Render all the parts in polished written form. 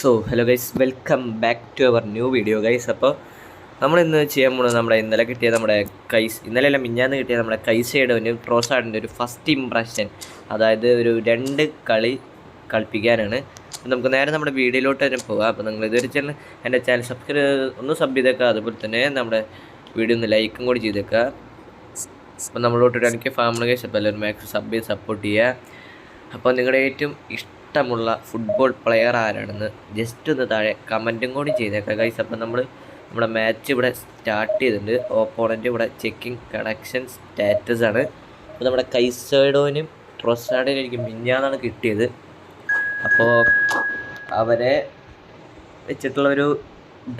So hello guys, welcome back to our new video guys. അപ്പോൾ നമ്മളിന്ന് ചെയ്യാൻ പോകുന്നത് നമ്മുടെ ഇന്നലെ കിട്ടിയ നമ്മുടെ ഇന്നലെയല്ല മിഞ്ഞാന്ന് കിട്ടിയ നമ്മുടെ കൈസയുടെ ട്രോസാഡിൻ്റെ ഒരു ഫസ്റ്റ് ഇമ്പ്രഷൻ, അതായത് ഒരു 2 കളി കളിപ്പിക്കാനാണ്. നമുക്ക് നേരെ നമ്മുടെ വീഡിയോയിലോട്ട് തന്നെ പോകാം. അപ്പോൾ നിങ്ങൾ ഇതുവരെ എൻ്റെ ചാനൽ സബ് ചെയ്തേക്കുക, അതുപോലെ തന്നെ നമ്മുടെ വീഡിയോ ഒന്ന് ലൈക്കും കൂടി ചെയ്തേക്കുക. അപ്പോൾ നമ്മളോട്ട് എനിക്ക് ഫാമിലി ഗൈസ്, അപ്പോൾ എല്ലാവരും മാക്സിമം സബ് ചെയ്ത് സപ്പോർട്ട് ചെയ്യുക. അപ്പോൾ നിങ്ങളുടെ ഏറ്റവും ഇഷ്ടമുള്ള ഫുട്ബോൾ പ്ലെയർ ആരാണെന്ന് ജസ്റ്റ് ഒന്ന് താഴെ കമൻറ്റും കൂടി ചെയ്തേക്കാം ഗൈസ്. അപ്പോൾ നമ്മുടെ മാച്ച് ഇവിടെ സ്റ്റാർട്ട് ചെയ്തിട്ടുണ്ട്. ഓപ്പോണൻ്റ് ഇവിടെ ചെക്കിങ് കണക്ഷൻ സ്റ്റാറ്റസ് ആണ്. അപ്പോൾ നമ്മുടെ കൈസൈഡോനും ട്രൊസാഡിനും എനിക്ക് മിഞ്ഞാന്നാണ് കിട്ടിയത്. അപ്പോൾ അവരെ വെച്ചിട്ടുള്ള ഒരു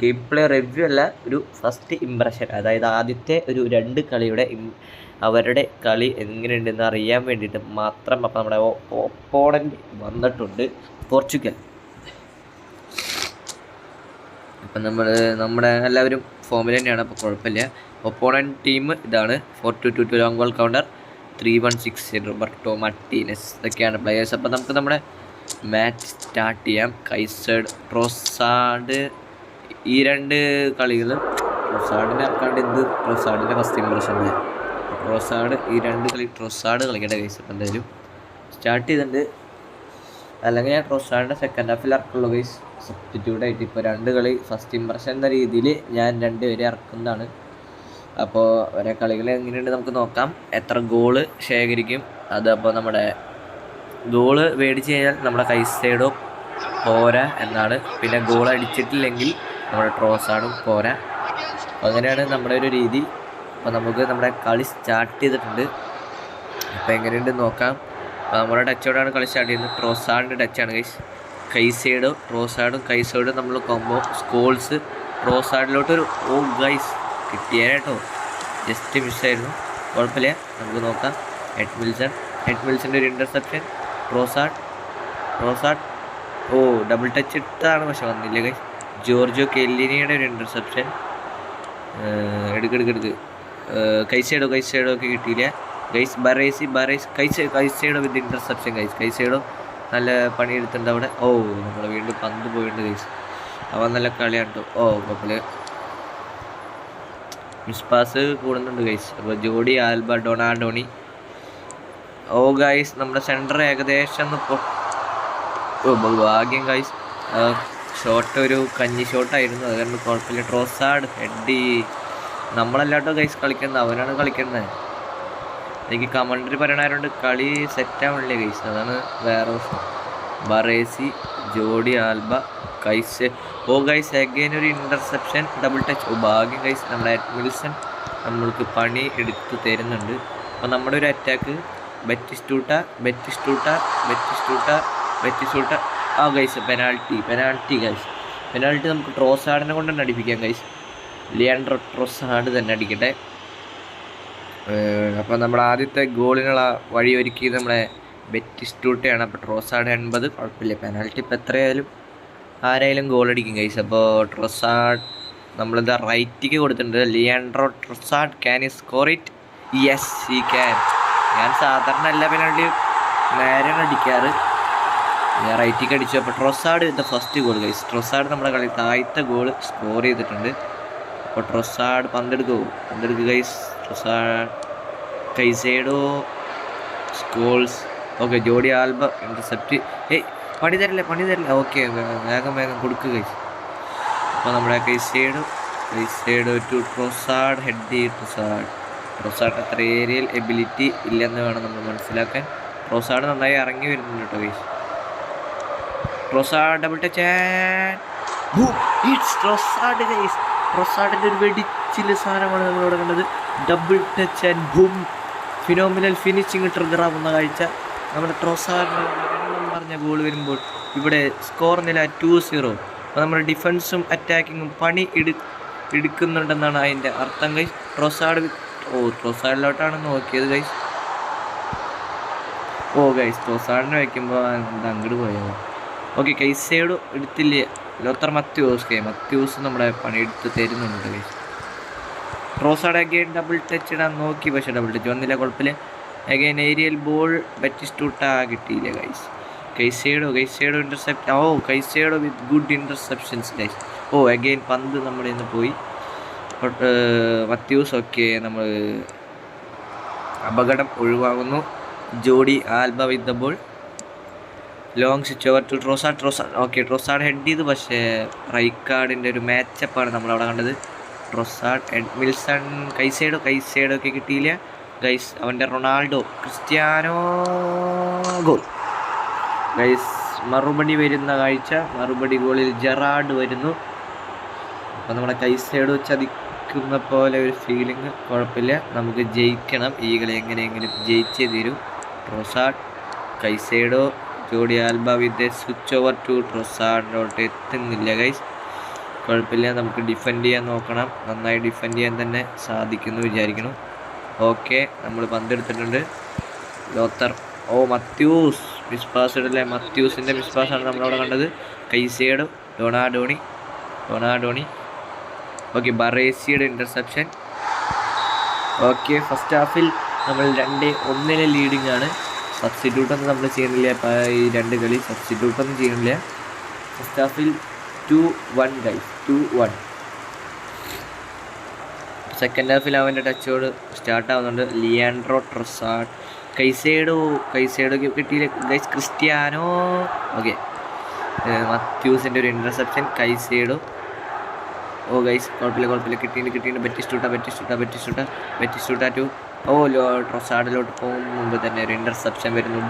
ഗെയിം പ്ലേ റിവ്യൂ അല്ല, ഒരു ഫസ്റ്റ് ഇമ്പ്രഷൻ, അതായത് ആദ്യത്തെ ഒരു 2 കളിയുടെ അവരുടെ കളി എങ്ങനെയുണ്ടെന്ന് അറിയാൻ വേണ്ടിയിട്ട് മാത്രം. അപ്പോൾ നമ്മുടെ ഓപ്പോണൻ്റ് വന്നിട്ടുണ്ട്, പോർച്ചുഗൽ. അപ്പം നമ്മുടെ എല്ലാവരും ഫോമിൽ തന്നെയാണ്, അപ്പോൾ കുഴപ്പമില്ല. ഒപ്പോണൻ്റ് ടീം ഇതാണ്. 4-2-2 long ball counter, 3-1-6 Roberto Martinez, ഇതൊക്കെയാണ് പ്ലെയേഴ്സ്. അപ്പോൾ നമുക്ക് നമ്മുടെ മാച്ച് സ്റ്റാർട്ട് ചെയ്യാം. കൈസൈഡ് ട്രോസാഡ്, ഈ 2 കളികൾ ട്രോസാഡിനെ ഇറക്കാണ്ട് ട്രോസാഡിൻ്റെ ഫസ്റ്റ് ഇമ്പ്രഷൻ ട്രോസാഡ്, ഈ 2 കളി ട്രോസാഡ് കളിക്കേണ്ട കേസ്. അപ്പോൾ എന്തായാലും സ്റ്റാർട്ട് ചെയ്തിട്ടുണ്ട്. അല്ലെങ്കിൽ ഞാൻ ട്രോസാഡിൻ്റെ സെക്കൻഡ് ഹാഫിൽ ഇറക്കുള്ളൂ കേസ്, സബ്സ്റ്റിറ്റ്യൂട്ട് ആയിട്ട്. ഇപ്പോൾ 2 കളി ഫസ്റ്റ് ഇമ്പ്രഷൻ എന്ന രീതിയിൽ ഞാൻ 2 പേരെ ഇറക്കുന്നതാണ്. അപ്പോൾ ഒരേ കളികൾ എങ്ങനെയുണ്ട് നമുക്ക് നോക്കാം. എത്ര ഗോള് ശേഖരിക്കും അത്. അപ്പോൾ നമ്മുടെ ഗോള് മേടിച്ച് കഴിഞ്ഞാൽ നമ്മുടെ കൈസൈഡോ പോരാ എന്നാണ്. പിന്നെ ഗോൾ അടിച്ചിട്ടില്ലെങ്കിൽ നമ്മുടെ ട്രോസാഡും പോരാ. അങ്ങനെയാണ് നമ്മുടെ ഒരു രീതി. അപ്പോൾ നമുക്ക് നമ്മുടെ കളി സ്റ്റാർട്ട് ചെയ്തിട്ടുണ്ട്. അപ്പോൾ എങ്ങനെയുണ്ട് നോക്കാം. അപ്പോൾ നമ്മുടെ ടച്ചോടാണ് കളി സ്റ്റാർട്ട് ചെയ്യുന്നത്. ട്രോസാഡിൻ്റെ ടച്ചാണ് ഗൈസ്. കൈസൈഡും നമ്മൾ കോമ്പോ സ്കോൾസ് ട്രോസാഡിലോട്ടൊരു ഗൈസ് കിട്ടിയാട്ടോ, ജസ്റ്റ് മിസ്സായിരുന്നു, കുഴപ്പമില്ല. നമുക്ക് നോക്കാം. ഹെഡ് മിൽസൻ്റെ ഒരു ഇൻ്റർസെപ്ഷൻ. ട്രോസാഡ് ഡബിൾ ടച്ച് ഇട്ടതാണ്, പക്ഷെ വന്നില്ല ഗൈസ്. ജോർജോ കെല്ലിനിയുടെ ഒരു ഇൻ്റർസെപ്ഷൻ. എടുക്ക് കൈസൈഡോ ഒക്കെ കിട്ടിയില്ല ഗൈസ്. കൈസൈഡോ വിത്ത് ഇൻ്റർസെപ്ഷൻ ഗൈസ്. കൈസൈഡോ നല്ല പണിയെടുത്തിട്ടുണ്ട് അവിടെ. നമ്മൾ വീണ്ടും പന്ത് പോയിട്ടുണ്ട് ഗൈസ്. അവൻ നല്ല കളിയാണ് കേട്ടോ. കുഴപ്പമില്ല, മിസ് പാസ് കൂടുന്നുണ്ട് ഗൈസ്. അപ്പോൾ ജോഡി ആൽബ ഡൊണാഡോണി. ഗൈസ് നമ്മുടെ സെൻറ്റർ ഏകദേശം ഭാഗ്യം ഗൈസ്. ഷോട്ട് ഒരു കഞ്ഞി ഷോട്ടായിരുന്നു, അതുകൊണ്ട് കുഴപ്പമില്ല. ട്രോസാഡ് ഹെഡ്, നമ്മളല്ലാട്ടോ ഗൈസ് കളിക്കുന്നത്, അവനാണ് കളിക്കുന്നത്. എനിക്ക് കമൻട്രി പറയണവരുണ്ട് കളി സെറ്റാവണില്ലേ ഗൈസ്, അതാണ് വേറെ പ്രശ്നം. Baresi, Jordi Alba, guys again ഒരു ഇൻ്റർസെപ്ഷൻ, ഡബിൾ ടച്ച്. ഭാഗ്യം ഗൈസ്, നമ്മുടെ മിൽസൺ നമ്മൾക്ക് പണി എടുത്ത് തരുന്നുണ്ട്. അപ്പോൾ നമ്മുടെ ഒരു attack Batistuta. Guys penalty guys. Penalty നമുക്ക് ട്രോസാഡിനെ കൊണ്ട് തന്നെ അടിപ്പിക്കാം ഗൈസ്. ലിയാൻഡ്രോ ട്രോസാഡ് തന്നെ അടിക്കട്ടെ. അപ്പോൾ നമ്മുടെ ആദ്യത്തെ ഗോളിനുള്ള വഴി ഒരുക്കിയത് നമ്മുടെ ബെറ്റിസ്റ്റൂട്ടയാണ്. അപ്പോൾ ട്രോസാഡ് 80, കുഴപ്പമില്ല. പെനാൽറ്റി ഇപ്പോൾ എത്രയായാലും ആരായാലും ഗോളടിക്കും ഗൈസ്. അപ്പോൾ ട്രോസാഡ് നമ്മളിത് റൈറ്റിക്ക് കൊടുത്തിട്ടുണ്ട്. Leandro Trossard, can you score it? Yes he can. ഞാൻ സാധാരണ എല്ലാ പെനാൽറ്റി നേരെയാണ് അടിക്കാറ്, ഞാൻ റൈറ്റിക്ക് അടിച്ചു. അപ്പോൾ Trossard the first goal guys. Trossard നമ്മുടെ കളി താഴത്തെ ഗോൾ സ്കോർ ചെയ്തിട്ടുണ്ട്. അപ്പോൾ ട്രോസാഡ് പന്തെടുക്കുക guys. Trossard, Caicedo, Scholes. Jordi Alba intercept. പണി തരില്ല. വേഗം കൊടുക്കുക ഗൈസ്. അപ്പോൾ നമ്മുടെ കൈസൈഡോ ടു ട്രോസാഡ്, ഹെഡ്. ട്രോസാഡ് അത്ര ഏരിയൽ എബിലിറ്റി ഇല്ലെന്ന് വേണം നമ്മൾ മനസ്സിലാക്കാൻ. ട്രോസാഡ് നന്നായി ഇറങ്ങി വരുന്നുണ്ട് കേട്ടോ guys. Trossard double touch, Trossard guys. ട്രോസാഡിൻ്റെ ഒരു വെടിച്ചില്ല സാധനമാണ് നമ്മളിവിടെ കണ്ടത്. Double touch and boom, phenomenal finishing trigger ആവുന്ന കാഴ്ച. നമ്മുടെ ട്രോസാഡിൻ്റെ പറഞ്ഞ ഗോൾ വരുമ്പോൾ ഇവിടെ സ്കോർ നില 2-0. അപ്പോൾ നമ്മുടെ ഡിഫൻസും അറ്റാക്കിങ്ങും പണി എടുക്കുന്നുണ്ടെന്നാണ് അതിൻ്റെ അർത്ഥം ഗൈസ്. ട്രോസാഡിലോട്ടാണ് നോക്കിയത് ഗൈസ്. ഗൈസ് ട്രോസാഡിനെ വയ്ക്കുമ്പോൾ അങ്ങോട്ട് പോയോ. കൈസൈഡ് എടുത്തില്ലേ. ലോത്തർ മത്യൂസ് നമ്മുടെ പണിയെടുത്ത് തരുന്നുണ്ട് ഗൈസ്. ട്രോസാഡ് അഗൈൻ ഡബിൾ ടച്ച് ഇടാൻ നോക്കി, പക്ഷേ ഡബിൾ ടച്ച് വന്നില്ല, കുഴപ്പമില്ല. അഗൈൻ ഏരിയൽ ബോൾ ബെറ്റിസ്റ്റൂട്ട കിട്ടിയില്ല guys. Caicedo intercept. Oh Caicedo with good interceptions guys. Oh again പന്ത് നമ്മുടെ ഇന്ന് പോയി. മത്യൂസ് ഓക്കെ, നമ്മൾ അപകടം ഒഴിവാകുന്നു. Jordi Alba with the ball. Long switch over to Trossard. Okay Trossard head ചെയ്തു, പക്ഷേ റൈക്കാർഡിൻ്റെ ഒരു മാച്ചപ്പാണ് നമ്മളവിടെ കണ്ടത്. ട്രോസാഡ്, എഡ്മിൽസൺ, കൈസേഡോ ഒക്കെ കിട്ടിയില്ല ഗൈസ്. അവൻ്റെ റൊണാൾഡോ, ക്രിസ്ത്യാനോ, ഗോൾ ഗൈസ്. മറുപടി വരുന്ന കാഴ്ച, മറുപടി ഗോളിൽ ജെറാർഡ് വരുന്നു. അപ്പോൾ നമ്മുടെ കൈസേഡോ ചതിക്കുന്ന പോലെ ഒരു ഫീലിംഗ്. കുഴപ്പമില്ല, നമുക്ക് ജയിക്കണം ഈ കളി, എങ്ങനെയെങ്കിലും ജയിച്ചേ തീരൂ. Trossard, Caicedo, Jordi Alba with switch over to ട്രോസാഡിലോട്ട് എത്തുന്നില്ല ഗൈസ്. കുഴപ്പമില്ല, നമുക്ക് ഡിഫെൻഡ് ചെയ്യാൻ നോക്കണം. നന്നായി ഡിഫെൻഡ് ചെയ്യാൻ തന്നെ സാധിക്കുന്നു വിചാരിക്കുന്നു. ഓക്കെ, നമ്മൾ പന്തെടുത്തിട്ടുണ്ട്. ലോത്തർ, ഓ മത്യൂസ് മിസ്പാസ് ഇടല്ലേ. മത്യൂസിൻ്റെ മിസ്പാസാണ് നമ്മളവിടെ കണ്ടത്. Caicedo, Donadoni. ഓക്കെ ബറേസിയുടെ ഇൻ്റർസെപ്ഷൻ. ഓക്കെ ഫസ്റ്റ് ഹാഫിൽ നമ്മൾ 2-1 ലീഡിങ് ആണ്. സബ്സ്റ്റിറ്റ്യൂട്ടൊന്നും നമ്മൾ ചെയ്യുന്നില്ല. ഇപ്പോൾ ഈ 2 കളി സബ്സ്റ്റിറ്റ്യൂട്ടൊന്നും ചെയ്യുന്നില്ല. ഫസ്റ്റ് ഹാഫിൽ 2-1 ഗൈസ്, 2-1. സെക്കൻഡ് ഹാഫിൽ അവൻ്റെ ടച്ചോട് സ്റ്റാർട്ടാവുന്നുണ്ട്. ലിയാൻഡ്രോ ട്രൊസാഡ്, കൈസേഡോ കിട്ടിയില്ല ഗൈസ്. ക്രിസ്ത്യാനോ, ഓക്കെ മത്യൂസിൻ്റെ ഒരു ഇൻ്റർസെപ്ഷൻ. കൈസേഡോ, ഓ ഗൈസ് കുഴപ്പമില്ല, കിട്ടിയിട്ട് ബെറ്റിസ്റ്റൂട്ട ടു. ഓ ട്രൊസാഡിലോട്ട് പോകും മുമ്പ് തന്നെ ഒരു ഇൻ്റർസെപ്ഷൻ വരുന്നു.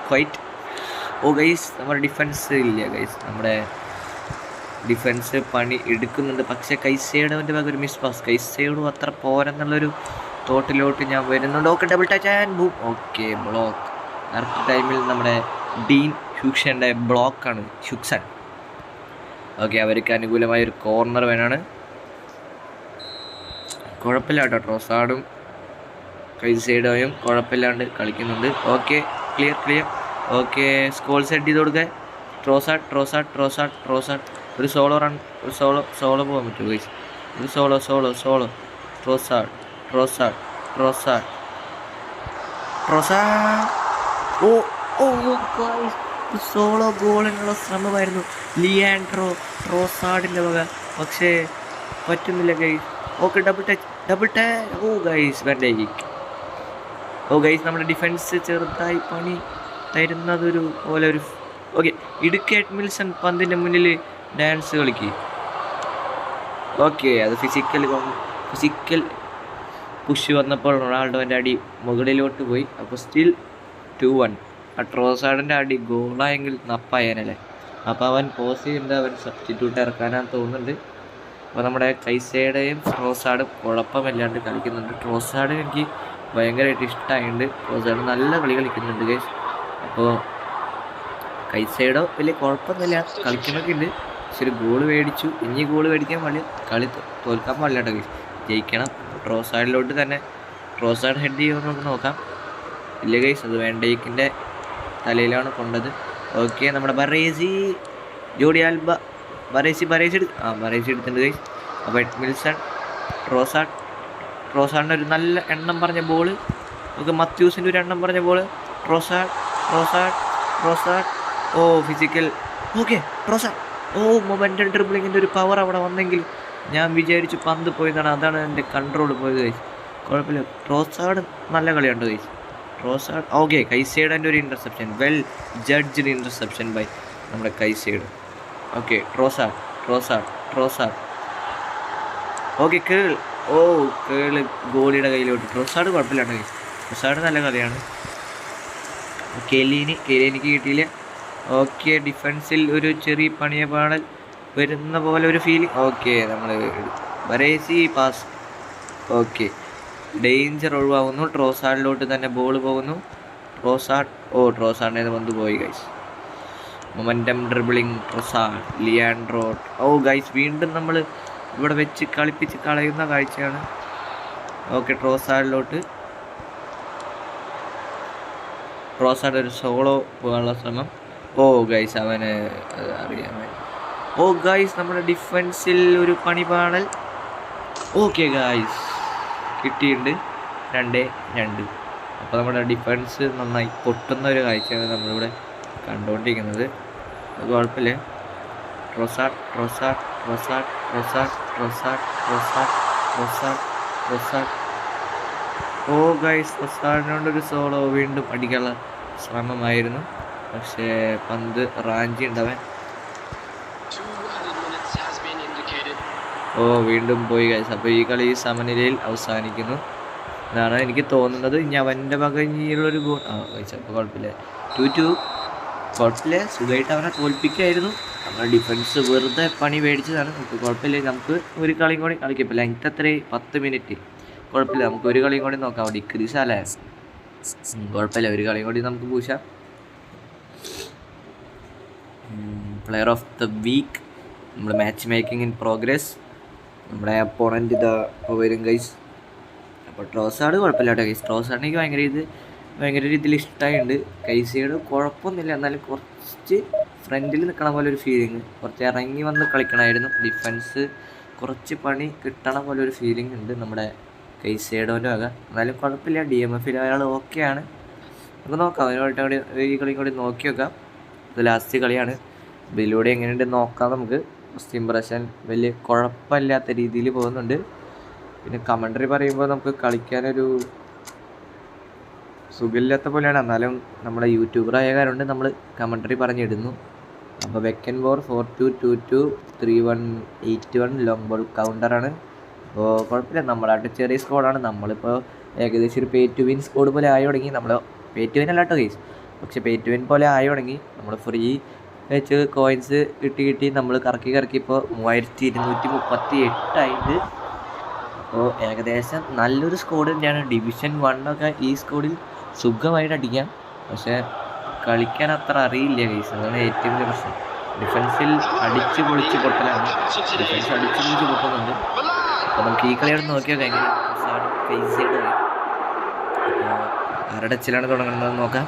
ക്വൈറ്റ്. ഓ ഗൈസ് നമ്മുടെ ഡിഫൻസ് ഇല്ല ഗൈസ്, നമ്മുടെ ഡിഫൻസ് പണി എടുക്കുന്നുണ്ട്. പക്ഷേ കൈസേഡോൻ്റെ ഭാഗം ഒരു മിസ് പാസ്. കൈസേഡോ അത്ര പോരെന്നുള്ളൊരു തോട്ടിലോട്ട് ഞാൻ വരുന്നുണ്ട്. Okay double touch and boom. Okay block. Correct ടൈമിൽ നമ്മുടെ ഡീൻ ഹ്യൂക്ഷൻ്റെ ബ്ലോക്കാണ്. ഹ്യൂക്സൺ. ഓക്കെ അവർക്ക് അനുകൂലമായ ഒരു കോർണർ വേണമാണ്. കുഴപ്പമില്ല കേട്ടോ, ട്രോസാഡും കൈസേഡോയും കുഴപ്പമില്ലാണ്ട് കളിക്കുന്നുണ്ട്. Okay clear. Okay Scholes head ചെയ്ത് കൊടുക്കാൻ. ട്രോസാഡ് ഒരു സോളോ റൺ, ഒരു സോളോ പോകാൻ പറ്റുമോ ഗൈസ്? ഒരു സോളോ. ട്രോസാഡ്. സോളോ ഗോളിനുള്ള ശ്രമമായിരുന്നു ലിയാൻഡ്രോ ട്രോസാഡിൻ്റെ വക, പക്ഷേ പറ്റുന്നില്ല guys. Okay double touch. Oh guys വെൻഡേക്ക്. ഓ ഗൈസ് നമ്മുടെ ഡിഫൻസ് ചെറുതായി പണി തരുന്നതൊരു പോലെ ഒരു. ഓക്കെ ഇടുക്കി എഡ്മിൽസൺ പന്തിൻ്റെ മുന്നിൽ ഡാൻസ് കളിക്കുക. ഓക്കെ അത് ഫിസിക്കൽ പുഷ് വന്നപ്പോൾ റൊണാൾഡോൻ്റെ അടി മുകളിലോട്ട് പോയി. അപ്പോൾ സ്റ്റിൽ 2-1. ആ ട്രോസാഡിൻ്റെ അടി ഗോളായെങ്കിൽ നപ്പായനല്ലേ. അപ്പോൾ അവൻ പോസ് ചെയ്യുന്നുണ്ട്, അവൻ സബ്സ്റ്റിറ്റ്യൂട്ട് ഇറക്കാനാന്ന് തോന്നുന്നുണ്ട്. അപ്പോൾ നമ്മുടെ കൈസേഡയും ട്രോസാഡും കുഴപ്പമില്ലാണ്ട് കളിക്കുന്നുണ്ട്. ട്രോസാഡ് എനിക്ക് ഭയങ്കരമായിട്ട് ഇഷ്ടമായിട്ടുണ്ട്. ട്രോസാഡ് നല്ല കളി കളിക്കുന്നുണ്ട് ഗൈസ്. അപ്പോൾ കൈസേഡോ വലിയ കുഴപ്പമൊന്നുമില്ല, കളിക്കുന്നൊക്കെ ഉണ്ട്. പക്ഷെ ഒരു ഗോൾ മേടിച്ചു. ഇനി ഗോൾ മേടിക്കാൻ പാടില്ല, കളി തോൽക്കാൻ പാടില്ല കേട്ടോ ഗൈസ്, ജയിക്കണം. ട്രോസാഡിലോട്ട് തന്നെ ട്രോസാഡ് ഹെഡ് ചെയ്യുമെന്ന് നമുക്ക് നോക്കാം. ഇല്ല ഗൈസ്, അത് വേണ്ടേക്കിൻ്റെ തലയിലാണ് കൊണ്ടത്. ഓക്കെ നമ്മുടെ ബറേസി, ജോഡി ആൽബ, ബറേസി എടുത്തിട്ടുണ്ട് ഗൈസ്. അപ്പോൾ എഡ്മിൽസൺ, ട്രോസാഡിൻ്റെ ഒരു നല്ല എണ്ണം പറഞ്ഞ ബോൾ. ഓക്കെ മത്യൂസിൻ്റെ ഒരു എണ്ണം പറഞ്ഞ ബോൾ. ട്രോസാഡ്. ഓ ഫിസിക്കൽ. ഓക്കെ ട്രോസാഡ്. ഓ മൊമെൻ്റൽ ഡ്രിബ്ലിങ്ങിൻ്റെ ഒരു പവർ അവിടെ വന്നെങ്കിൽ ഞാൻ വിചാരിച്ചു പന്ത് പോയതാണ്. അതാണ് എൻ്റെ കൺട്രോൾ പോയത് ഗൈസ്. കുഴപ്പമില്ല, ട്രോസാഡ് നല്ല കളിയുണ്ട് ഗൈസ്. ട്രോസാഡ്. ഓക്കെ കൈസേഡിൻ്റെ ഒരു interception, well judged interception by നമ്മുടെ കൈസേഡ്. ഓക്കെ ട്രോസാഡ്. ഓക്കെ കേൾ ഗോളിയുടെ കയ്യിലോട്ട്. ട്രോസാഡ് കുഴപ്പമില്ലാണ്ട് ഗൈസ്, ട്രോസാഡ് നല്ല കളിയാണ്. കെലീനിക്ക് കിട്ടിയില്ല. ഓക്കെ ഡിഫൻസിൽ ഒരു ചെറിയ പണിയപാടൽ വരുന്ന പോലെ ഒരു ഫീലിംഗ്. ഓക്കെ നമ്മൾ ബറേസി പാസ്. ഓക്കെ ഡേഞ്ചർ ഒഴിവാകുന്നു. ട്രോസാഡിലോട്ട് തന്നെ ബോൾ പോകുന്നു. ട്രോസാഡിൻ്റെ പന്ത് പോയി guys. Momentum dribbling Trossard, Leandro. Oh guys വീണ്ടും നമ്മൾ ഇവിടെ വെച്ച് കളിപ്പിച്ച് കളയുന്ന കാഴ്ചയാണ്. ഓക്കെ ട്രോസാഡിലോട്ട്. ട്രോസാഡ് ഒരു സോളോ പോകാനുള്ള ശ്രമം. ഓ ഗൈസ് അവന് അറിയാൻ. ഓ ഗൈസ് നമ്മുടെ ഡിഫൻസിൽ ഒരു പണിപാടൽ. ഓക്കെ ഗൈസ് കിട്ടിയിട്ടുണ്ട് 2-2. അപ്പോൾ നമ്മുടെ ഡിഫൻസ് നന്നായി പൊട്ടുന്ന ഒരു കാഴ്ചയാണ് നമ്മളിവിടെ കണ്ടുകൊണ്ടിരിക്കുന്നത്. അത് കുഴപ്പമില്ല. Trossard Trossard Trossard Trossard Trossard Trossard Trossard Trossard. Oh guys, ട്രൊസാഡിനോടൊരു സോളോ വീണ്ടും അടിക്കാനുള്ള ശ്രമമായിരുന്നു. പക്ഷേ പന്ത് റാഞ്ചി ഉണ്ടാവാൻ. ഓ വീണ്ടും പോയി ഗൈസ്. അപ്പോൾ ഈ കളി സമനിലയിൽ അവസാനിക്കുന്നു എന്നാണ് എനിക്ക് തോന്നുന്നത്. ഇനി അവൻ്റെ വക ഇനിയുള്ളൊരു ഗോൾ ഗൈസ്. അപ്പോൾ കുഴപ്പമില്ല. 2-2. കുഴപ്പമില്ല, സുഖമായിട്ട് അവനെ തോൽപ്പിക്കുകയായിരുന്നു. നമ്മുടെ ഡിഫൻസ് വെറുതെ പണി മേടിച്ചതാണ്. നമുക്ക് കുഴപ്പമില്ല, നമുക്ക് ഒരു കളിയും കൂടി കളിക്കാം. ലെങ്ത് എത്ര? 10 മിനിറ്റ്. കുഴപ്പമില്ല, നമുക്ക് ഒരു കളിയും കൂടി നോക്കാം. ഡിക്രീസ് അല്ലേ? കുഴപ്പമില്ല, ഒരു കളിയും കൂടി നമുക്ക് പൂശാം. പ്ലെയർ ഓഫ് ദ വീക്ക്, നമ്മൾ മാച്ച് മേക്കിംഗ് ഇൻ പ്രോഗ്രസ്. നമ്മുടെ അപ്പോണൻ്റ് ഇതാ ഇപ്പോൾ വരും ഗൈസ്. അപ്പോൾ ട്രോസാഡ് കുഴപ്പമില്ല കേട്ടോ ഗൈസ്. ട്രോസാഡ് എനിക്ക് ഭയങ്കര രീതിയിൽ ഇഷ്ടമായിട്ടുണ്ട്. കൈസൈഡ് കുഴപ്പമൊന്നുമില്ല, എന്നാലും കുറച്ച് ഫ്രണ്ടിൽ നിൽക്കണ പോലെ ഒരു ഫീലിംഗ്. കുറച്ച് ഇറങ്ങി വന്ന് കളിക്കണമായിരുന്നു. ഡിഫൻസ് കുറച്ച് പണി കിട്ടണ പോലെ ഒരു ഫീലിംഗ് ഉണ്ട് നമ്മുടെ കൈസൈഡോൻ്റെ വക. എന്നാലും കുഴപ്പമില്ല, DMFൽ അയാൾ ഓക്കെയാണ്. നമുക്ക് നോക്കാം, അതിനോട്ട് കൂടി ഈ കളിയും കൂടി നോക്കി വെക്കാം. ഇത് ലാസ്റ്റ് കളിയാണ്. ഇതിലൂടെ എങ്ങനെയുണ്ട് നോക്കാം നമുക്ക്. ഫസ്റ്റ് ഇംപ്രഷൻ വലിയ കുഴപ്പമില്ലാത്ത രീതിയിൽ പോകുന്നുണ്ട്. പിന്നെ കമൻട്രി പറയുമ്പോൾ നമുക്ക് കളിക്കാനൊരു സുഖമില്ലാത്ത പോലെയാണ്. എന്നാലും നമ്മുടെ യൂട്യൂബർ ആയ കാരണം നമ്മൾ കമൻട്രി പറഞ്ഞിടുന്നു. അപ്പോൾ വെക്കൻ ബോർ 4-2-2-2 3-1-8-1 ലോങ് ബോൾ കൗണ്ടറാണ്. അപ്പോൾ കുഴപ്പമില്ല, നമ്മളായിട്ട് ചെറിയ സ്കോഡാണ്. നമ്മളിപ്പോൾ ഏകദേശം ഒരു പേ ടു വിൻ സ്കോഡ് പോലെ ആയി തുടങ്ങി. നമ്മൾ പേ ടു വിൻ അല്ലാട്ടോ കേസ്, പക്ഷേ പേ ടു വിൻ പോലെ ആയി തുടങ്ങി. നമ്മൾ ഫ്രീ വെച്ച് കോയിൻസ് കിട്ടി നമ്മൾ കറക്കി ഇപ്പോൾ 3238 ആയിട്ട്. അപ്പോൾ ഏകദേശം നല്ലൊരു സ്കോഡ് തന്നെയാണ്. ഡിവിഷൻ 1 ഈ സ്കോഡിൽ സുഖമായിട്ട് അടിക്കാം. പക്ഷേ കളിക്കാൻ അത്ര അറിയില്ല ഗൈസ്, അതാണ് ഏറ്റവും വലിയ പ്രശ്നം. ഡിഫൻസിൽ അടിച്ച് പൊളിച്ച് പൊട്ടലാണ്. ഡിഫൻസ് അടിച്ച് പൊളിച്ച് പൊട്ടുന്നുണ്ട്. അപ്പോൾ നമുക്ക് ഈ കളിയോട് നോക്കിയാൽ എങ്ങനെ കൈസൈഡ് ആരുടെ ടച്ചിലാണ് തുടങ്ങുന്നത് നോക്കാം.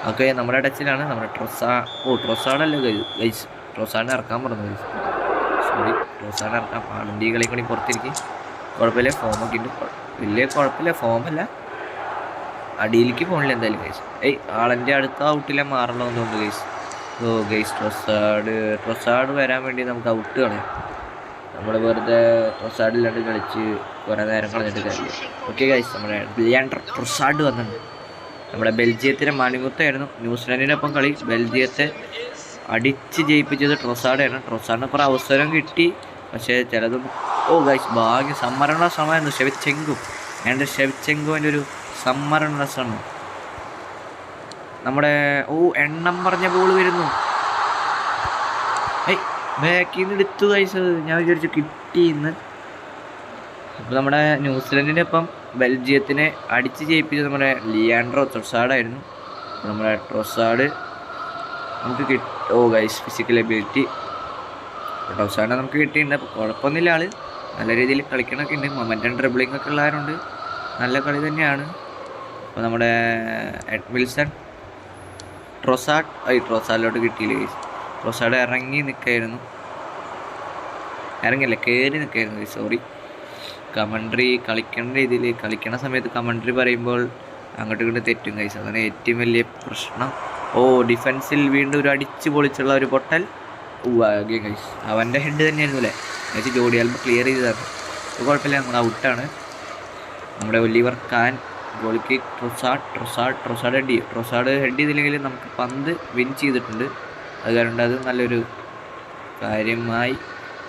ഓക്കെ, നമ്മുടെ ടച്ചിലാണ്. നമ്മുടെ ട്രൊസാഡല്ലേ ഗൈസ്. ട്രൊസാഡിനെ ഇറക്കാൻ പറഞ്ഞു ഗൈസ്. സോറി, ട്രൊസാഡിനെ ഇറക്കാം. ആളുണ്ട് ഈ കളി കൂടി പുറത്തിരിക്കും. കുഴപ്പമില്ല, ഫോമൊക്കെ ഉണ്ട്. വലിയ കുഴപ്പമില്ല, ഫോമല്ല. അടിയിലേക്ക് പോകണില്ല എന്തായാലും ഗൈസ്. ആളെൻ്റെ അടുത്ത ഔട്ടിലെ മാറണോ എന്നുണ്ട് ഗൈസ്. ഓ ഗൈസ്, ട്രൊസാഡ് വരാൻ വേണ്ടി നമുക്ക് ഔട്ട് കളയാം. നമ്മൾ വെറുതെ ട്രൊസാഡില്ലാണ്ട് കളിച്ച് കുറേ നേരം കളഞ്ഞിട്ട് കാര്യമില്ല. ഓക്കെ ഗൈസ്, നമ്മുടെ ലിയാൻഡർ ട്രൊസാഡ് വന്നിട്ടുണ്ട്. നമ്മുടെ ബെൽജിയത്തിൻ്റെ മണിമുത്തായിരുന്നു. ന്യൂസിലാൻഡിനൊപ്പം കളി. ബെൽജിയത്തെ അടിച്ച് ജയിപ്പിച്ചത് ട്രൊസാഡാണ്. ട്രൊസാഡിന് കുറേ അവസരം കിട്ടി, പക്ഷേ ചിലതും ഗൈസ് ഭാഗ്യം. സംവരണ ശ്രമമായിരുന്നു ഷെവ്ചെങ്കോൻ്റെ ഒരു സംവരണ ശ്രമം. നമ്മുടെ എണ്ണം പറഞ്ഞ ബോൾ വരുന്നു. ബാക്കിൽ നിന്ന് എടുത്തു ഗൈസ്. ഞാൻ വിചാരിച്ചു കിട്ടിയെന്ന്. അപ്പോൾ നമ്മുടെ ന്യൂസിലൻഡിനൊപ്പം ബെൽജിയത്തിനെ അടിച്ച് ജയിപ്പിച്ചത് നമ്മുടെ ലിയാൻഡ്രോ ട്രൊസാഡായിരുന്നു. നമ്മുടെ ട്രൊസാഡ് നമുക്ക് ഗൈസ് ഫിസിക്കൽ എബിലിറ്റി ട്രൊസാഡിനെ നമുക്ക് കിട്ടിയിട്ടുണ്ട്. അപ്പോൾ കുഴപ്പമൊന്നുമില്ല, ആൾ നല്ല രീതിയിൽ കളിക്കണമൊക്കെ ഉണ്ട്. മൊമെൻറ്റം ഡ്രിബിളിംഗ് ഒക്കെ ഉള്ളവരുണ്ട്. നല്ല കളി തന്നെയാണ്. അപ്പോൾ നമ്മുടെ വിൽസൺ ട്രൊസാഡിലോട്ട് കിട്ടിയില്ല ഗൈസ്. ട്രൊസാഡ് ഇറങ്ങി നിൽക്കായിരുന്നു. കയറി നിൽക്കായിരുന്നു ഗൈസ്. സോറി, കമൻട്രി കളിക്കേണ്ട രീതിയിൽ കളിക്കണ സമയത്ത് കമൻട്രി പറയുമ്പോൾ അങ്ങോട്ടും ഇങ്ങോട്ട് തെറ്റും ഗൈസ്. അതാണ് ഏറ്റവും വലിയ പ്രശ്നം. ഡിഫൻസിൽ വീണ്ടും ഒരു അടിച്ച് പൊളിച്ചുള്ള ഒരു പൊട്ടൽ. ആകെ ഗൈസ്, അവൻ്റെ ഹെഡ് തന്നെയായിരുന്നു അല്ലേ. എന്നുവെച്ചാൽ ജോഡി ആൽബ ക്ലിയർ ചെയ്തതാണ്. അപ്പോൾ കുഴപ്പമില്ല, നമ്മൾ ഔട്ടാണ്. നമ്മുടെ ഒലിവർ കാൻ ഗോളിക്ക് ട്രൊസാഡ് ഹെഡ് ചെയ്തില്ലെങ്കിൽ നമുക്ക് പന്ത് വിൻ ചെയ്തിട്ടുണ്ട്. അത് കാരണം അത് നല്ലൊരു കാര്യമായി.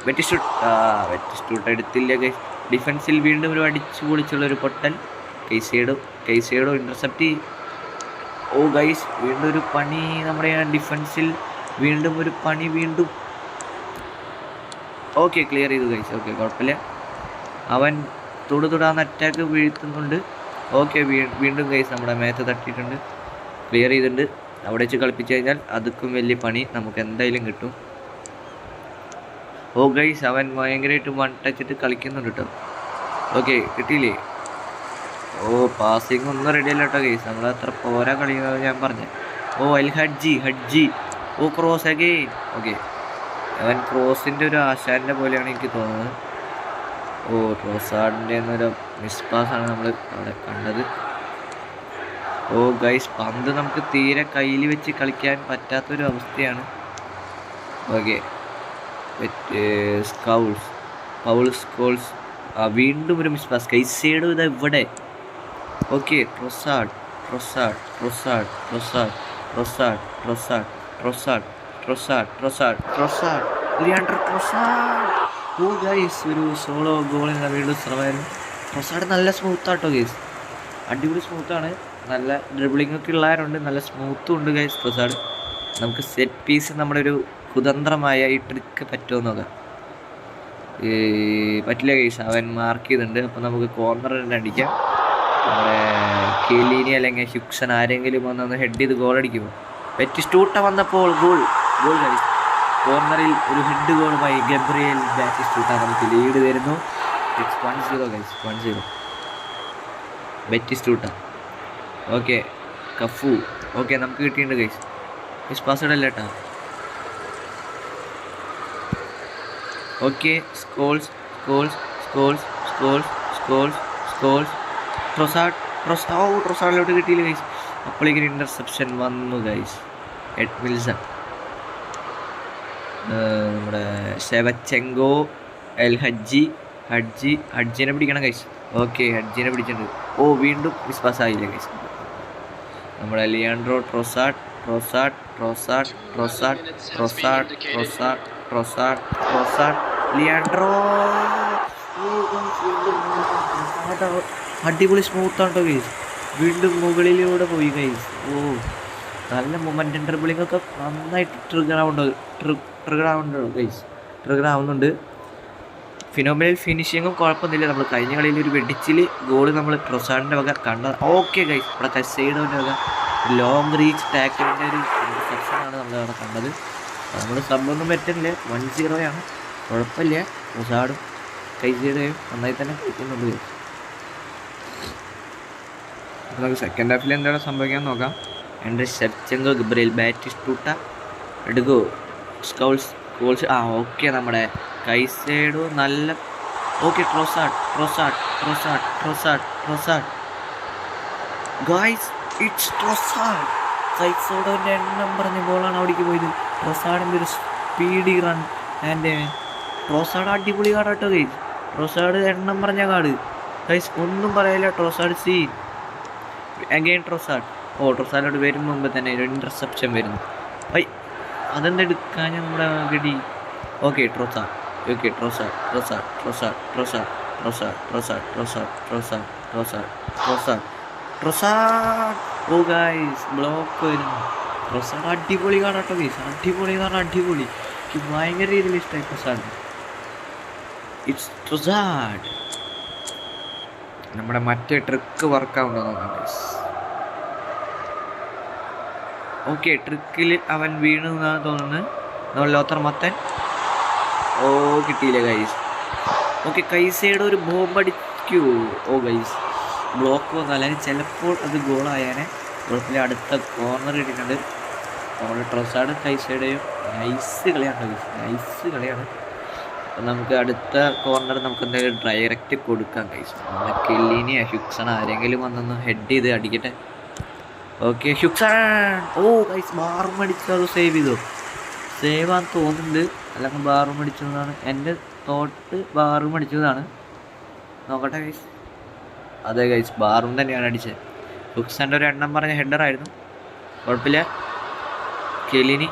വെറ്റിസ്റ്റൂട്ട് എടുത്തില്ല ഗൈസ്. ഡിഫൻസിൽ വീണ്ടും ഒരു അടിച്ചു പൊളിച്ചുള്ളൊരു പൊട്ടൽ. കൈസൈഡോ ഇൻ്റർസെപ്റ്റ്. ഗൈസ്, വീണ്ടും ഒരു പണി നമ്മുടെ ഡിഫൻസിൽ. വീണ്ടും ഒരു പണി. ഓക്കെ, ക്ലിയർ ചെയ്തു ഗൈസ്. ഓക്കെ, കുഴപ്പമില്ല. അവൻ തൊടാന്ന് അറ്റാക്ക് വീഴ്ത്തുന്നുണ്ട്. ഓക്കെ, വീണ്ടും ഗൈസ് നമ്മുടെ മേത്ത് തട്ടിയിട്ടുണ്ട്. ക്ലിയർ ചെയ്തിട്ടുണ്ട്. അവിടെ വെച്ച് കളിപ്പിച്ച് കഴിഞ്ഞാൽ അതുക്കും വലിയ പണി നമുക്ക് എന്തായാലും കിട്ടും. ഗൈസ്, അവൻ ഭയങ്കരമായിട്ട് വൺ ടച്ചിട്ട് കളിക്കുന്നുണ്ട് കേട്ടോ. ഓക്കെ, കിട്ടിയില്ലേ? പാസിങ് ഒന്നും റെഡിയല്ല കേട്ടോ ഗൈസ്. നമ്മളത്ര പോരാ കളിക്കുന്നത് ഞാൻ പറഞ്ഞത്. ഹഡ്ജി ക്രോസ് അഗെയിൻ. ഓക്കെ, അവൻ ക്രോസിൻ്റെ ഒരു ആശാൻ്റെ പോലെയാണ് എനിക്ക് തോന്നുന്നത്. ട്രോസാഡിൻ്റെ എന്നൊരു മിസ് പാസ്സാണ് നമ്മൾ അവിടെ കണ്ടത്. ഓ ഗൈസ്, പന്ത് നമുക്ക് തീരെ കയ്യിൽ വെച്ച് കളിക്കാൻ പറ്റാത്തൊരു അവസ്ഥയാണ്. Okay, Scholes Paul Scholes. വീണ്ടും ഒരു മിസ് പാസ്. കൈസേഡോ ഇതാ ഇവിടെ. Okay, Trossard Trossard Trossard Trossard Trossard Trossard Trossard Trossard Trossard Trossard Leandro Trossard. Oh guys, ഒരു സോളോ ഗോളിന് വീണ്ടും ശ്രമമായിരുന്നു. ട്രൊസാഡ് നല്ല സ്മൂത്താട്ടോ ഗൈസ്, അടിപൊളി സ്മൂത്താണ്. നല്ല ഡ്രിബിളിംഗ് ഒക്കെ ഉള്ളവരുണ്ട്, നല്ല സ്മൂത്തും ഉണ്ട് ഗൈസ് ട്രൊസാഡ്. നമുക്ക് സെറ്റ് പീസ് നമ്മുടെ ഒരു കുതന്ത്രമായ ഈ ട്രിക്ക് പറ്റുമോ നോക്കാം. പറ്റില്ല ഗൈസ്, അവൻ മാർക്ക് ചെയ്തിട്ടുണ്ട്. അപ്പോൾ നമുക്ക് കോർണർ തന്നെ അടിക്കാം. നമ്മുടെ കെലീനി അല്ലെങ്കിൽ ഹ്യുക്സൺ ആരെങ്കിലും വന്നൊന്ന് ഹെഡ് ചെയ്ത് ഗോൾ അടിക്കുമോ? ബാറ്റിസ്റ്റൂട്ട വന്നപ്പോൾ ഗോൾ ഗോൾ ഗൈസ്. കോർണറിൽ ഒരു ഹെഡ് ഗോളുമായി ഗബ്രിയേൽ ബാറ്റിസ്റ്റൂട്ട നമുക്ക് ലീഡ് തരുന്നു. It's 1-0 guys, 1-0 Batistuta. Okay, Cafu. Okay, നമുക്ക് കിട്ടിയിട്ടുണ്ട് ഗൈസ്. ഗൈസ് പാസ് ഇടല്ല കേട്ടോ. Okay, Scholes Scholes Scholes Scholes Scholes Scholes ട്രൊസാഡിലോട്ട് കിട്ടിയില്ല ഗൈസ്. അപ്പോഴേക്കും ഇൻ്റർസെപ്ഷൻ വന്നു ഗൈസ്. എഡ്മിൽസൺ, നമ്മുടെ സെവച്ചെങ്കോ, എൽ ഹഡ്ജിനെ പിടിക്കണം ഗൈസ്. ഓക്കെ, ഹഡ്ജിനെ പിടിച്ചിട്ടുണ്ട്. ഓ, വീണ്ടും മിസ് പാസ് ആയില്ല ഗൈസ്. നമ്മുടെ Leandro Trossard Trossard Trossard Trossard Trossard Trossard Trossard Trossard Leandro. അടിപൊളി സ്മൂത്താണ്ടോ ഗൈസ്. വീണ്ടും മുകളിലൂടെ പോയി ഗൈസ്. ഓ, നല്ല മൊമെൻറ്റം ഡ്രിബിളിംഗ് ഒക്കെ നന്നായിട്ട് ട്രിഗർ ആവുന്നുണ്ട്. ഫിനോമിനൽ ഫിനിഷിങ്ങും കുഴപ്പമൊന്നുമില്ല. നമ്മൾ കഴിഞ്ഞ കളിയിൽ ഒരു വെടിച്ചിൽ ഗോള് നമ്മൾ ട്രൊസാഡിൻ്റെ വക കണ്ടത്. ഓക്കെ ഗൈസ്, ഇവിടെ കസൈഡോൻ്റെ വക ലോങ് റീച്ച് ടാക്കിളിൻ്റെ ഒരു സെക്ഷനാണ് നമ്മളവിടെ കണ്ടത്. നമ്മൾ സബ്ബൊന്നും പറ്റുന്നില്ല, 1-0 കുഴപ്പമില്ല. ട്രൊസാഡും കൈസൈഡോയും നന്നായി തന്നെ കളിക്കുന്നുണ്ട്. നമുക്ക് സെക്കൻഡ് ഹാഫിൽ എന്താണ് സംഭവിക്കാൻ നോക്കാം. എൻ്റെ ഷെവ്ചെങ്കോ, ഗബ്രിയേൽ ബാറ്റിസ്റ്റൂട്ട, എടുക്കോ, സ്കൗൾസ്. ഓക്കെ, നമ്മുടെ കൈസൈഡോ നല്ല. Okay, Trossard guys, it's Trossard. കൈസൈഡോൻ്റെ എണ്ണം പറഞ്ഞ ബോളാണ് അവിടേക്ക് പോയത്. ട്രൊസാഡിൻ്റെ ഒരു സ്പീഡി റൺ. ആൻഡ് ട്രൊസാഡ് അടിപൊളി കാർഡാട്ടോ ഗൈസ്. ട്രൊസാഡ് എണ്ണം പറഞ്ഞ കാർഡ് ഗൈസ്, ഒന്നും പറയില്ല. Trossard seen again Trossard. ട്രൊസാഡിലോട്ട് വരും മുമ്പ് തന്നെ ഒരു ഇൻ്റർസെപ്ഷൻ വരുന്നു. അതെന്തെടുക്കാൻ നമ്മുടെ ഗഡി. Okay, Trossard. Oh guys, block വരുന്നു. ട്രൊസാഡ് അടിപൊളി കാർഡാട്ടോ ഗൈസ്, അടിപൊളി. എനിക്ക് ഭയങ്കര രീതിയിൽ ഇഷ്ടമായി ട്രൊസാഡ്. It's Trossard. നമ്മുടെ മറ്റേ ട്രിക്ക് വർക്കാവുണ്ടോ നോക്കാം ഗൈസ്. ഓക്കെ, ട്രിക്കിൽ അവൻ വീണു എന്നാണ് തോന്നുന്നത്. ലോത്തർ മത്തൻ. കിട്ടിയില്ല ഗൈസ്. ഓക്കെ, കൈസൈഡ് ഒരു ബോംബ് അടിക്കൂ. ഗൈസ്, ബ്ലോക്ക് വന്നു, അല്ലെങ്കിൽ ചിലപ്പോൾ അത് ഗോളായാനെ. കുഴപ്പമില്ല. അടുത്ത കോർണർ കിട്ടിയിട്ടുണ്ട്. നമ്മുടെ ട്രൊസാഡ് കൈസൈഡേയും നൈസ് കളിയാണ്. അപ്പം നമുക്ക് അടുത്ത കോർണർ നമുക്ക് എന്തായാലും ഡയറക്റ്റ് കൊടുക്കാം ഗൈസ്. നമ്മുടെ കെല്ലിനെയോ ഹ്യുക്സൺ ആരെങ്കിലും വന്നൊന്ന് ഹെഡ് ചെയ്ത് അടിക്കട്ടെ. ഓക്കെ, ഹ്യുക്സൺ. ഗൈസ്, ബാറും അടിച്ചു. അത് സേവ് ആണെന്ന് തോന്നുന്നുണ്ട്. അല്ലെങ്കിൽ ബാറും അടിച്ചതാണ് എൻ്റെ തോട്ട്. ബാറും അടിച്ചതാണ്. നോക്കട്ടെ ഗൈസ്. അതെ ഗൈസ്, ബാറും തന്നെയാണ് അടിച്ചത്. ഹ്യുക്സൻ്റെ ഒരു എണ്ണം പറഞ്ഞ ഹെഡറായിരുന്നു. കുഴപ്പമില്ല. കെലിനി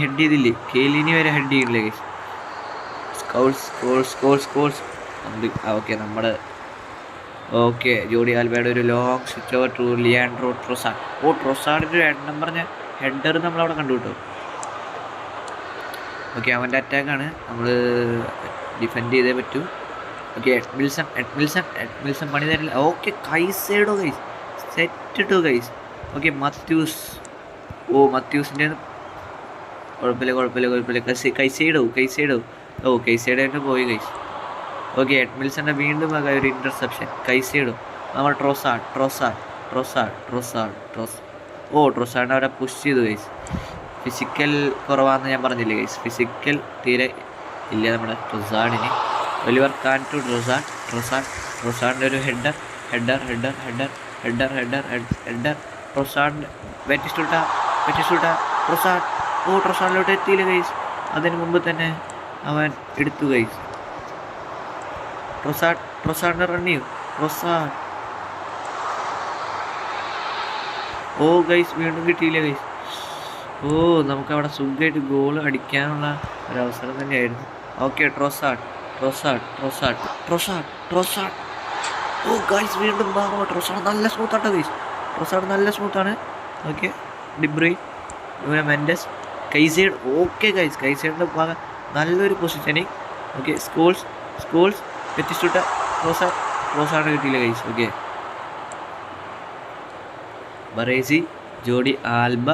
ഹെഡ് ചെയ്തില്ലേ? കെലിനി വരെ ഹെഡ് ചെയ്യില്ലേ ഗൈസ്. സ്കോൾസ്. ഓക്കെ, നമ്മുടെ ജോഡി ആൽബയുടെ ഒരു long switch over to Leandro Trossard. ട്രൊസാഡിൻ്റെ ഒരു എണ്ണം പറഞ്ഞ ഹെഡർ നമ്മളവിടെ കണ്ടു കിട്ടും. ഓക്കെ, അവൻ്റെ അറ്റാക്കാണ്. നമ്മൾ ഡിഫെൻഡ് ചെയ്തേ പറ്റൂ. ഓക്കെ, എഡ്മിൽസൺ പണി തരില്ല. Okay, Caicedo guys, set to guys. Okay, മത്യൂസിൻ്റെ കുഴപ്പമില്ല. കൈസൈഡോ. കൈസൈഡോ പോയി ഗൈസ്. ഓക്കെ, എഡ്മിൽസൻ്റെ വീണ്ടും ഒരു ഇൻ്റർസെപ്ഷൻ. കൈസൈഡോ. നമ്മൾ ട്രൊസാഡ് അവരെ പുഷ് ചെയ്തു ഗൈസ്. ഫിസിക്കൽ കുറവാണെന്ന് ഞാൻ പറഞ്ഞില്ലേ ഗൈസ്. ഫിസിക്കൽ തീരെ ഇല്ല നമ്മുടെ ട്രൊസാഡിന്. ഒലിവർ കാൻ ടു ട്രൊസാഡിൻ്റെ ഒരു ഹെഡർ. ട്രൊസാഡിൻ്റെ ബാറ്റിസ്റ്റൂട്ട ട്രൊസാഡ്. ട്രൊസാഡിലോട്ട് എത്തിയില്ല ഗൈസ്. അതിന് മുമ്പ് തന്നെ അവൻ എടുത്തു ഗൈസ്. ട്രൊസാഡിനെ റൺ ചെയ്യും. ട്രൊസാഡ്. ഗൈസ് വീണ്ടും കിട്ടിയില്ല ഗൈസ്. നമുക്കവിടെ സുഖമായിട്ട് ഗോൾ അടിക്കാനുള്ള ഒരവസരം തന്നെയായിരുന്നു. Okay, Trossard. ഗൈസ് വീണ്ടും ട്രൊസാഡ് നല്ല സ്മൂത്താട്ടോ ഗൈസ്. ട്രൊസാഡ് നല്ല സ്മൂത്താണ്. Okay, De Bruyne, Nuno Mendes, Caicedo. Okay guys, കൈസൈഡിൻ്റെ ഭാഗം നല്ലൊരു positioning. Okay, Scholes Batistuta. Trossard കിട്ടിയില്ല guys. Okay, Baresi, Jordi Alba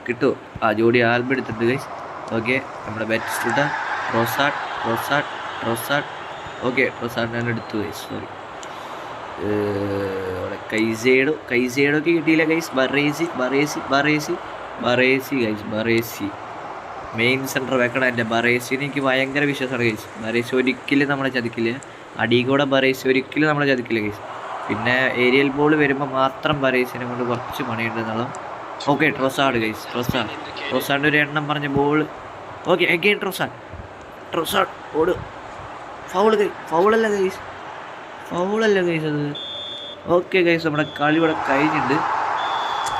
കിട്ടുമോ? ജോഡി ആൽബ എടുത്തിട്ടുണ്ട് ഗൈസ്. ഓക്കെ, നമ്മുടെ ബാറ്റിസ്റ്റൂട്ട, ട്രൊസാഡ്. ഓക്കെ, ട്രൊസാഡിനെ എടുത്തു ഗൈസ്. സോറി, അവിടെ കൈസൈഡൊക്കെ കിട്ടിയില്ല ഗൈസ്. ബറേസി ഗൈസ്. മെയിൻ സെൻറ്റർ വെക്കണം. എൻ്റെ ബറേസിന് എനിക്ക് ഭയങ്കര വിശ്വാസമാണ് ഗൈസ്. ബറേസി ഒരിക്കലും നമ്മളെ ചതിക്കില്ല. അടികൂടെ ബറേസി ഒരിക്കലും നമ്മളെ ചതിക്കില്ല ഗൈസ്. പിന്നെ ഏരിയൽ ബോൾ വരുമ്പോൾ മാത്രം ബറേസിനെ കൊണ്ട് കുറച്ച് പണിയുണ്ട് എന്നുള്ളത്. Okay, Trossard guys. ട്രൊസാഡിൻ്റെ ഒരു എണ്ണം പറഞ്ഞ ബോൾ. ഓക്കെ, അഗെയിൻ ട്രൊസാഡ് ഓട്. ഫൗളല്ല ഗൈസ് അത്. ഓക്കെ ഗൈസ്, നമ്മുടെ കളി ഇവിടെ കഴിഞ്ഞിട്ടുണ്ട്.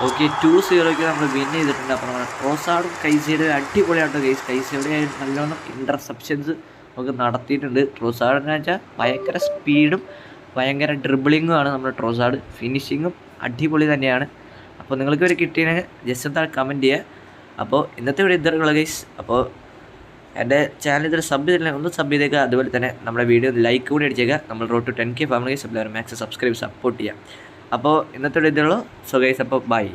ഓക്കെ, 2-0 നമ്മൾ വിൻ ചെയ്തിട്ടുണ്ട്. അപ്പോൾ നമ്മുടെ ട്രൊസാഡും കൈസൈഡും അടിപൊളിയാട്ടോ ഗൈസ്. കൈസൈഡ് നല്ലോണം ഇൻ്റർസെപ്ഷൻസ് ഒക്കെ നടത്തിയിട്ടുണ്ട്. ട്രൊസാഡെന്ന് വെച്ചാൽ ഭയങ്കര സ്പീഡും ഭയങ്കര ഡ്രിബിളിങ്ങും ആണ് നമ്മുടെ ട്രൊസാഡ്. ഫിനിഷിങ്ങും അടിപൊളി തന്നെയാണ്. അപ്പോൾ നിങ്ങൾക്ക് ഒരു കിട്ടിയെങ്കിൽ ജസ്റ്റ് എന്താ കമൻറ്റ് ചെയ്യുക. അപ്പോൾ ഇന്നത്തെ വീഡിയോ ഇത്രയുള്ള ഗൈസ്. അപ്പോൾ എൻ്റെ ചാനൽ ഇതിൽ സബ് ചെയ്തില്ലെങ്കിൽ ഒന്ന് സബ് ചെയ്തേക്കുക. അതുപോലെ തന്നെ നമ്മുടെ വീഡിയോ ലൈക്ക് കൂടി അടിച്ചേക്കുക. നമ്മൾ road to 10K family guys. എല്ലാവരും മാക്സിമം സബ്സ്ക്രൈബ് സപ്പോർട്ട് ചെയ്യാം. അപ്പോൾ ഇന്നത്തെ വീഡിയോ ഇതുള്ളൂ. സോ ഗൈസ്, അപ്പോൾ ബൈ.